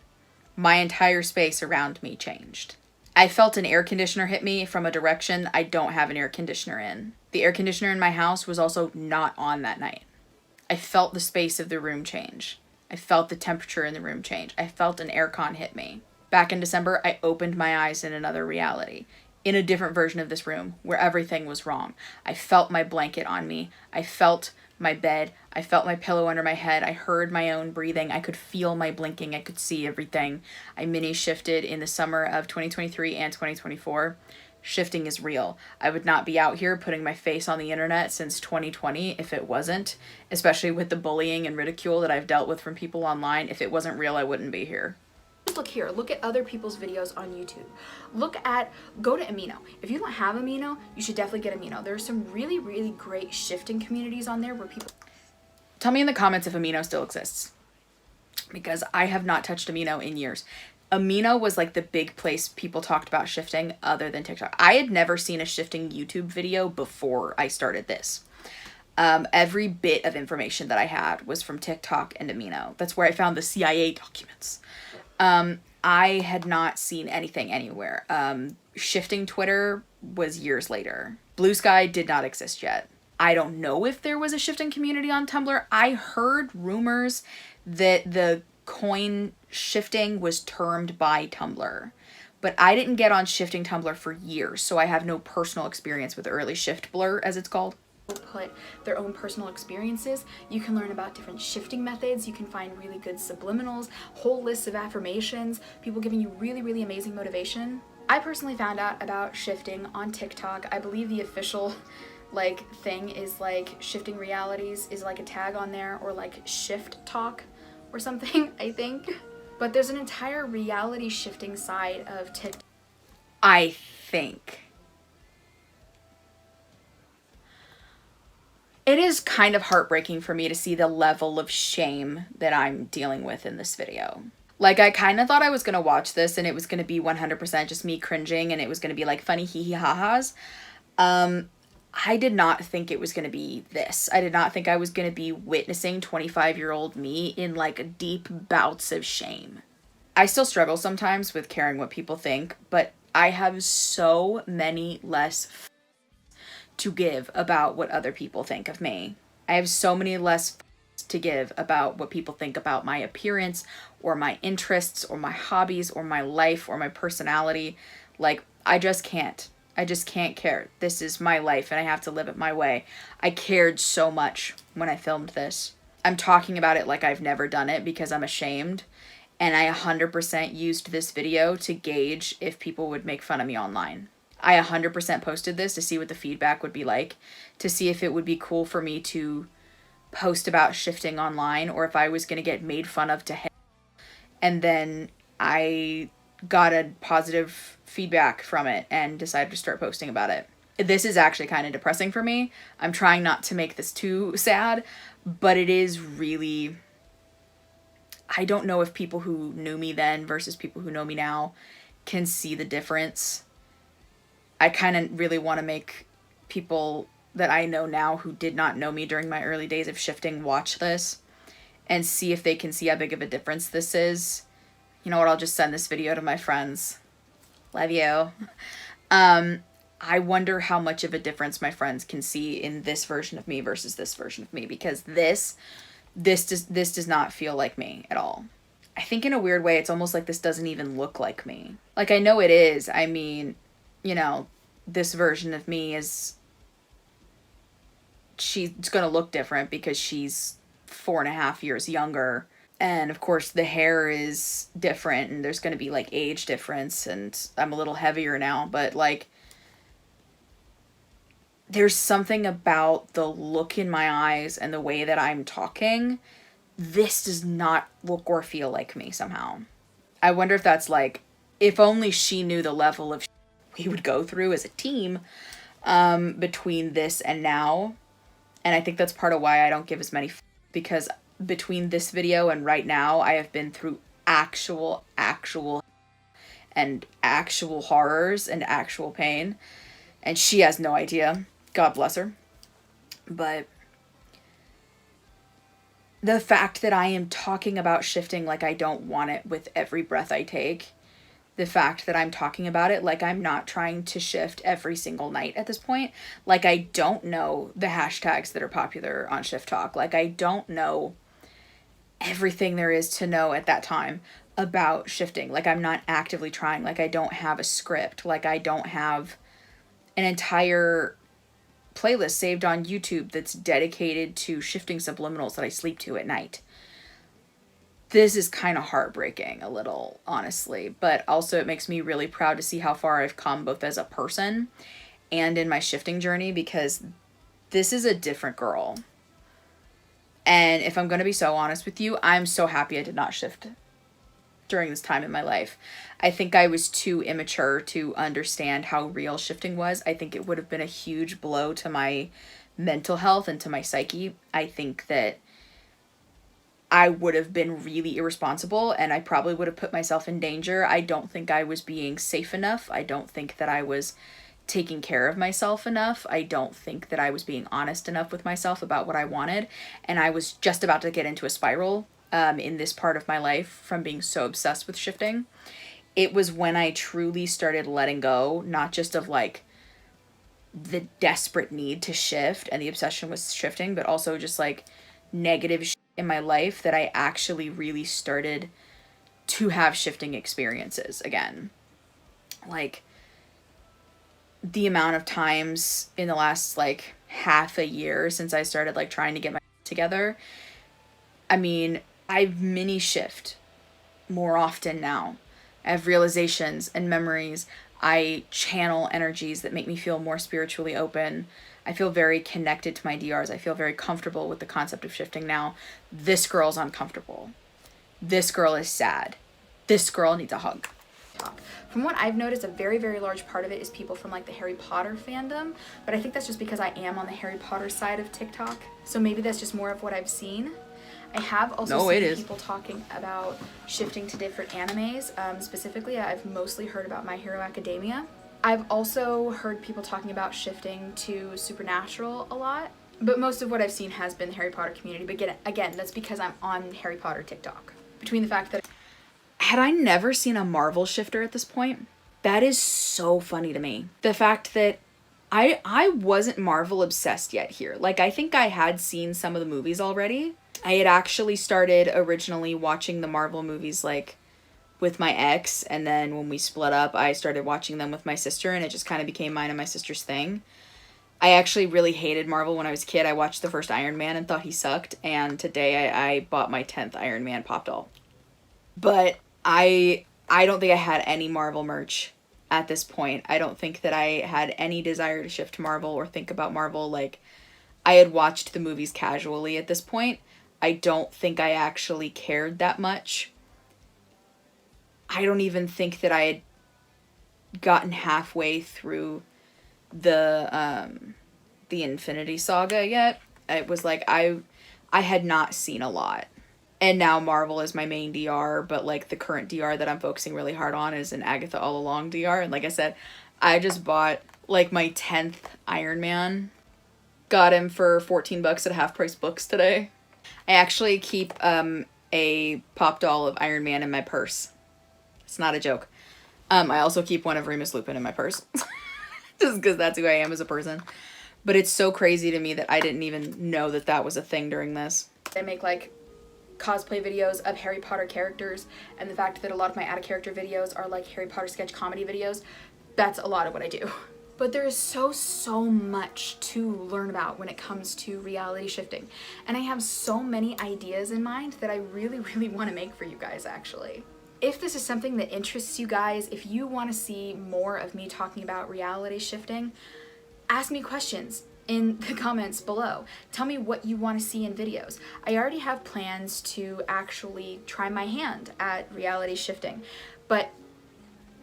My entire space around me changed. I felt an air conditioner hit me from a direction I don't have an air conditioner in. The air conditioner in my house was also not on that night. I felt the space of the room change. I felt the temperature in the room change. I felt an aircon hit me. Back in December, I opened my eyes in another reality, in a different version of this room where everything was wrong. I felt my blanket on me. I felt my bed. I felt my pillow under my head. I heard my own breathing. I could feel my blinking. I could see everything. I mini shifted in the summer of 2023 and 2024. Shifting is real. I would not be out here putting my face on the internet since 2020 if it wasn't, especially with the bullying and ridicule that I've dealt with from people online. If it wasn't real, I wouldn't be here. Look here, look at other people's videos on YouTube. Go to Amino. If you don't have Amino, you should definitely get Amino. There are some really, really great shifting communities on there where people... Tell me in the comments if Amino still exists, because I have not touched Amino in years. Amino was like the big place people talked about shifting other than TikTok. I had never seen a shifting YouTube video before I started this. Every bit of information that I had was from TikTok and Amino. That's where I found the CIA documents. I had not seen anything anywhere. Shifting Twitter was years later. Blue Sky did not exist yet. I don't know if there was a shifting community on Tumblr. I heard rumors that the coin shifting was termed by Tumblr, but I didn't get on shifting Tumblr for years, so I have no personal experience with early shift blur, as it's called. Put their own personal experiences. You can learn about different shifting methods. You can find really good subliminals, whole lists of affirmations, people giving you really, really amazing motivation. I personally found out about shifting on TikTok. I believe the official thing is shifting realities is a tag on there, or shift talk or something, I think. But there's an entire reality shifting side of TikTok. I think. It is kind of heartbreaking for me to see the level of shame that I'm dealing with in this video. I kind of thought I was going to watch this and it was going to be 100% just me cringing and it was going to be funny hee hee ha-has. I did not think it was going to be this. I did not think I was going to be witnessing 25-year-old me in deep bouts of shame. I still struggle sometimes with caring what people think, but I have so many less to give about what other people think of me. I have so many less to give about what people think about my appearance or my interests or my hobbies or my life or my personality. I just can't. I just can't care. This is my life and I have to live it my way. I cared so much when I filmed this. I'm talking about it like I've never done it because I'm ashamed, and I 100% used this video to gauge if people would make fun of me online. I 100% posted this to see what the feedback would be like, to see if it would be cool for me to post about shifting online or if I was going to get made fun of to hell. And then I got a positive feedback from it and decided to start posting about it. This is actually kind of depressing for me. I'm trying not to make this too sad, but it is really... I don't know if people who knew me then versus people who know me now can see the difference. I kind of really want to make people that I know now who did not know me during my early days of shifting watch this and see if they can see how big of a difference this is. You know what? I'll just send this video to my friends. Love you. I wonder how much of a difference my friends can see in this version of me versus this version of me, because this does not feel like me at all. I think in a weird way, it's almost like this doesn't even look like me. I know it is. I mean, this version of me she's going to look different because she's 4.5 years younger. And of course the hair is different and there's going to be age difference, and I'm a little heavier now, but there's something about the look in my eyes and the way that I'm talking. This does not look or feel like me somehow. I wonder if that's like, if only she knew the level of we would go through as a team between this and now. And I think that's part of why I don't give as many because between this video and right now, I have been through actual and actual horrors and actual pain. And she has no idea. God bless her. But the fact that I am talking about shifting like I don't want it with every breath I take, the fact that I'm talking about it like I'm not trying to shift every single night at this point, like I don't know the hashtags that are popular on Shift Talk, like I don't know everything there is to know at that time about shifting, like I'm not actively trying, like I don't have a script, like I don't have an entire playlist saved on YouTube that's dedicated to shifting subliminals that I sleep to at night. This is kind of heartbreaking a little, honestly, but also it makes me really proud to see how far I've come both as a person and in my shifting journey, because this is a different girl. And if I'm going to be so honest with you, I'm so happy I did not shift during this time in my life. I think I was too immature to understand how real shifting was. I think it would have been a huge blow to my mental health and to my psyche. I think that I would have been really irresponsible and I probably would have put myself in danger. I don't think I was being safe enough. I don't think that I was taking care of myself enough. I don't think that I was being honest enough with myself about what I wanted. And I was just about to get into a spiral in this part of my life from being so obsessed with shifting. It was when I truly started letting go, not just of like the desperate need to shift and the obsession with shifting, but also just like negative in my life, that I actually really started to have shifting experiences again. Like the amount of times in the last like half a year since I started like trying to get my together, I mean, I've mini shift more often now. I have realizations and memories. I channel energies that make me feel more spiritually open. I feel very connected to my DRs. I feel very comfortable with the concept of shifting now. This girl's uncomfortable. This girl is sad. This girl needs a hug. From what I've noticed, a very, very large part of it is people from like the Harry Potter fandom, but I think that's just because I am on the Harry Potter side of TikTok. So maybe that's just more of what I've seen. I have also seen people talking about shifting to different animes. Specifically, I've mostly heard about My Hero Academia. I've also heard people talking about shifting to Supernatural a lot, but most of what I've seen has been the Harry Potter community. But again, that's because I'm on Harry Potter TikTok. Between the fact that had I never seen a Marvel shifter at this point, that is so funny to me. The fact that I wasn't Marvel obsessed yet here. Like, I think I had seen some of the movies already. I had actually started originally watching the Marvel movies like with my ex, and then when we split up, I started watching them with my sister, and it just kind of became mine and my sister's thing. I actually really hated Marvel when I was a kid. I watched the first Iron Man and thought he sucked, and today I bought my 10th Iron Man pop doll. But I don't think I had any Marvel merch at this point. I don't think that I had any desire to shift to Marvel or think about Marvel. Like, I had watched the movies casually at this point. I don't think I actually cared that much. I don't even think that I had gotten halfway through the Infinity Saga yet. It was like I had not seen a lot. And now Marvel is my main DR, but like the current DR that I'm focusing really hard on is an Agatha All Along DR. And like I said, I just bought like my 10th Iron Man. Got him for $14 at Half Price Books today. I actually keep a pop doll of Iron Man in my purse. It's not a joke. I also keep one of Remus Lupin in my purse. Just because that's who I am as a person. But it's so crazy to me that I didn't even know that that was a thing during this. I make like cosplay videos of Harry Potter characters, and the fact that a lot of my out of character videos are like Harry Potter sketch comedy videos, that's a lot of what I do. But there is so much to learn about when it comes to reality shifting. And I have so many ideas in mind that I really want to make for you guys actually. If this is something that interests you guys, if you want to see more of me talking about reality shifting, ask me questions in the comments below. Tell me what you want to see in videos. I already have plans to actually try my hand at reality shifting, but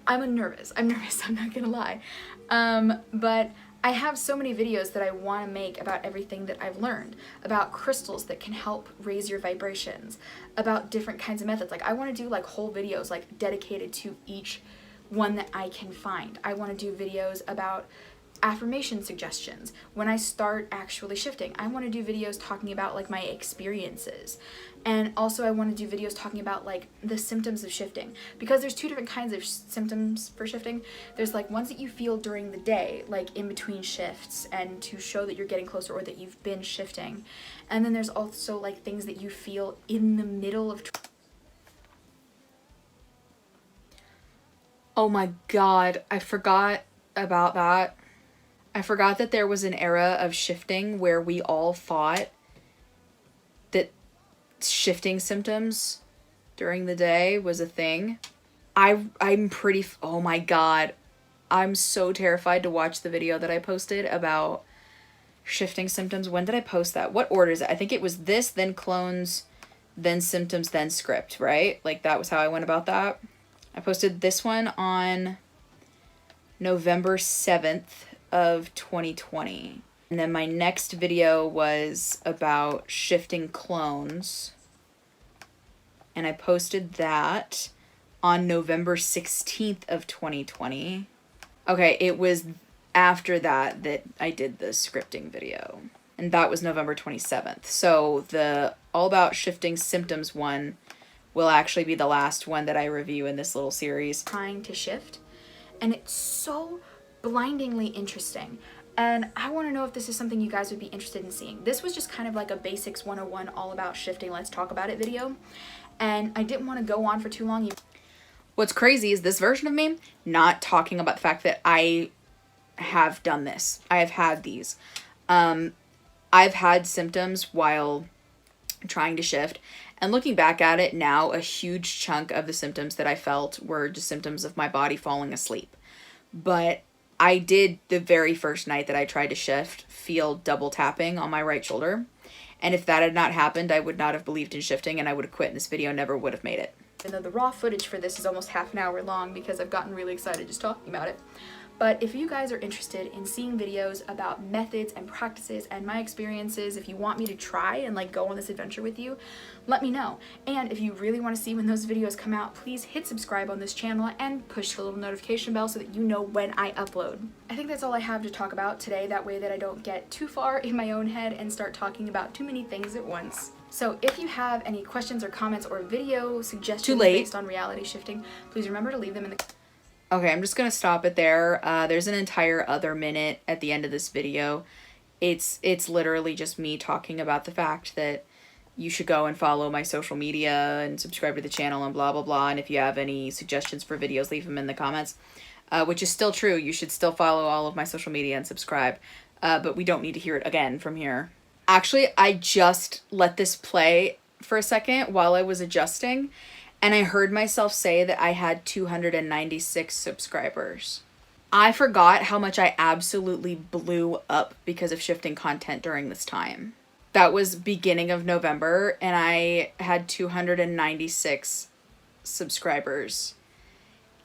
I'm nervous, I'm not gonna lie. But I have so many videos that I want to make about everything that I've learned, about crystals that can help raise your vibrations, about different kinds of methods. Like I want to do like whole videos like dedicated to each one that I can find. I want to do videos about affirmation suggestions when I start actually shifting. I want to do videos talking about like my experiences, and also I want to do videos talking about like the symptoms of shifting, because there's two different kinds of symptoms for shifting. There's like ones that you feel during the day, like in between shifts and to show that you're getting closer or that you've been shifting, and then there's also like things that you feel in the middle of oh my god, I forgot about that. I forgot that there was an era of shifting where we all thought that shifting symptoms during the day was a thing. I'm pretty, oh my god. I'm so terrified to watch the video that I posted about shifting symptoms. When did I post that? What order is it? I think it was this, then clones, then symptoms, then script, right? Like that was how I went about that. I posted this one on November 7th of 2020. And then my next video was about shifting clones. And I posted that on November 16th of 2020. Okay, it was after that that I did the scripting video. And that was November 27th. So the all about shifting symptoms one will actually be the last one that I review in this little series. Trying to shift. And it's so blindingly interesting, and I want to know if this is something you guys would be interested in seeing. This was just kind of like a basics 101 all about shifting, let's talk about it video, and I didn't want to go on for too long. What's crazy is this version of me not talking about the fact that I have done this. I have had these. I've had symptoms while trying to shift, and looking back at it now, a huge chunk of the symptoms that I felt were just symptoms of my body falling asleep. But I did, the very first night that I tried to shift, feel double tapping on my right shoulder. And if that had not happened, I would not have believed in shifting, and I would have quit, and this video never would have made it. Even though the raw footage for this is almost half an hour long because I've gotten really excited just talking about it. But if you guys are interested in seeing videos about methods and practices and my experiences, if you want me to try and like go on this adventure with you, let me know. And if you really want to see when those videos come out, please hit subscribe on this channel and push the little notification bell so that you know when I upload. I think that's all I have to talk about today, that way that I don't get too far in my own head and start talking about too many things at once. So if you have any questions or comments or video suggestions based on reality shifting, please remember to leave them in the... Okay, I'm just going to stop it there. There's an entire other minute at the end of this video. It's literally just me talking about the fact that you should go and follow my social media and subscribe to the channel and blah, blah, blah. And if you have any suggestions for videos, leave them in the comments, which is still true. You should still follow all of my social media and subscribe, but we don't need to hear it again from here. Actually, I just let this play for a second while I was adjusting, and I heard myself say that I had 296 subscribers. I forgot how much I absolutely blew up because of shifting content during this time. That was beginning of November, and I had 296 subscribers.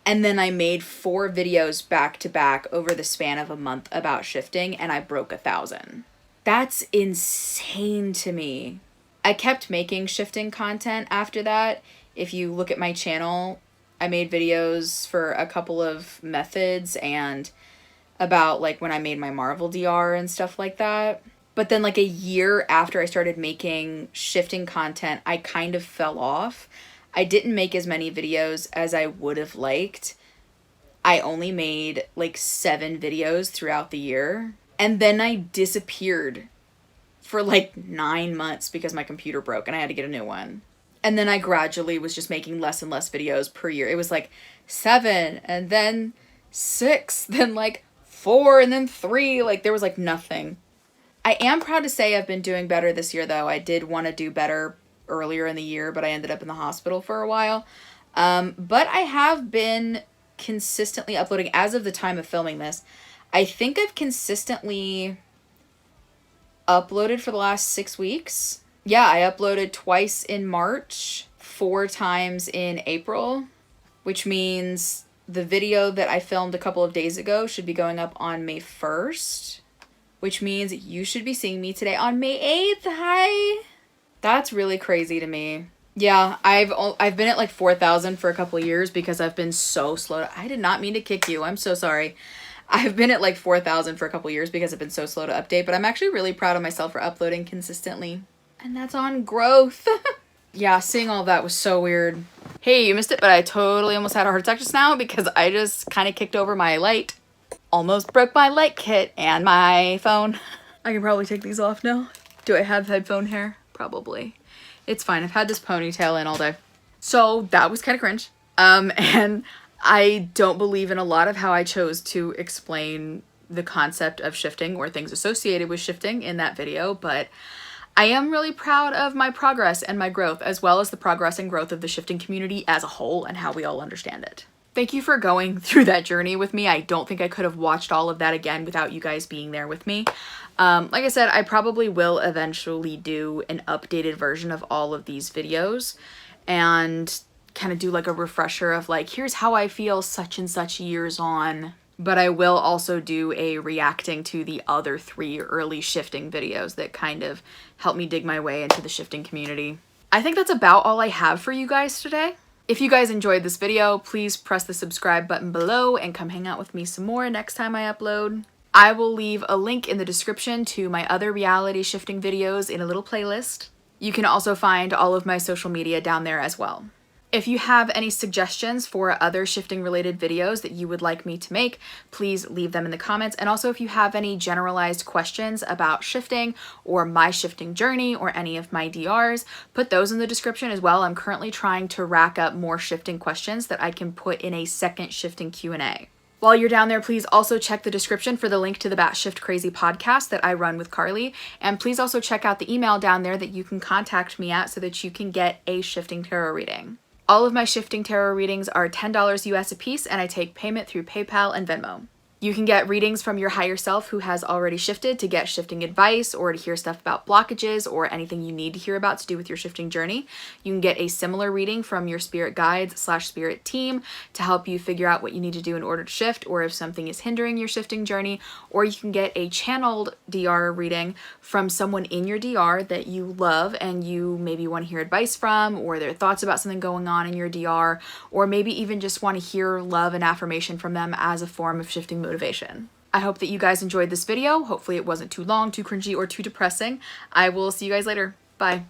And then I made 4 videos back to back over the span of a month about shifting, and I broke 1,000. That's insane to me. I kept making shifting content after that. If you look at my channel, I made videos for a couple of methods and about like when I made my Marvel DR and stuff like that. But then like a year after I started making shifting content, I kind of fell off. I didn't make as many videos as I would have liked. I only made like 7 videos throughout the year. And then I disappeared for like 9 months because my computer broke and I had to get a new one. And then I gradually was just making less and less videos per year. It was like 7 and then 6, then like 4 and then 3. Like there was like nothing. I am proud to say I've been doing better this year though. I did want to do better earlier in the year, but I ended up in the hospital for a while. But I have been consistently uploading as of the time of filming this. I think I've consistently uploaded for the last 6 weeks. Yeah, I uploaded twice in March, 4 times in April, which means the video that I filmed a couple of days ago should be going up on May 1st, which means you should be seeing me today on May 8th. Hi. That's really crazy to me. Yeah, I've been at like 4,000 for a couple of years because I've been so slow. I did not mean to kick you. I'm so sorry. I've been at like 4,000 for a couple of years because I've been so slow to update, but I'm actually really proud of myself for uploading consistently. And that's on growth. Yeah, seeing all that was so weird. Hey, you missed it, but I totally almost had a heart attack just now because I just kind of kicked over my light. Almost broke my light kit and my phone. I can probably take these off now. Do I have headphone hair? Probably. It's fine. I've had this ponytail in all day. So that was kind of cringe. And I don't believe in a lot of how I chose to explain the concept of shifting or things associated with shifting in that video, but I am really proud of my progress and my growth, as well as the progress and growth of the shifting community as a whole and how we all understand it. Thank you for going through that journey with me. I don't think I could have watched all of that again without you guys being there with me. Like I said, I probably will eventually do an updated version of all of these videos and kind of do like a refresher of like, here's how I feel such and such years on. But I will also do a reacting to the other 3 early shifting videos that kind of helped me dig my way into the shifting community. I think that's about all I have for you guys today. If you guys enjoyed this video, please press the subscribe button below and come hang out with me some more next time I upload. I will leave a link in the description to my other reality shifting videos in a little playlist. You can also find all of my social media down there as well. If you have any suggestions for other shifting related videos that you would like me to make, please leave them in the comments. And also if you have any generalized questions about shifting or my shifting journey or any of my DRs, put those in the description as well. I'm currently trying to rack up more shifting questions that I can put in a second shifting Q&A. While you're down there, please also check the description for the link to the Batshit Crazy podcast that I run with Carly. And please also check out the email down there that you can contact me at so that you can get a shifting tarot reading. All of my shifting tarot readings are $10 US a piece, and I take payment through PayPal and Venmo. You can get readings from your higher self who has already shifted to get shifting advice or to hear stuff about blockages or anything you need to hear about to do with your shifting journey. You can get a similar reading from your spirit guides / spirit team to help you figure out what you need to do in order to shift or if something is hindering your shifting journey. Or you can get a channeled DR reading from someone in your DR that you love and you maybe want to hear advice from, or their thoughts about something going on in your DR, or maybe even just want to hear love and affirmation from them as a form of shifting motivation. I hope that you guys enjoyed this video. Hopefully it wasn't too long, too cringy, or too depressing. I will see you guys later. Bye.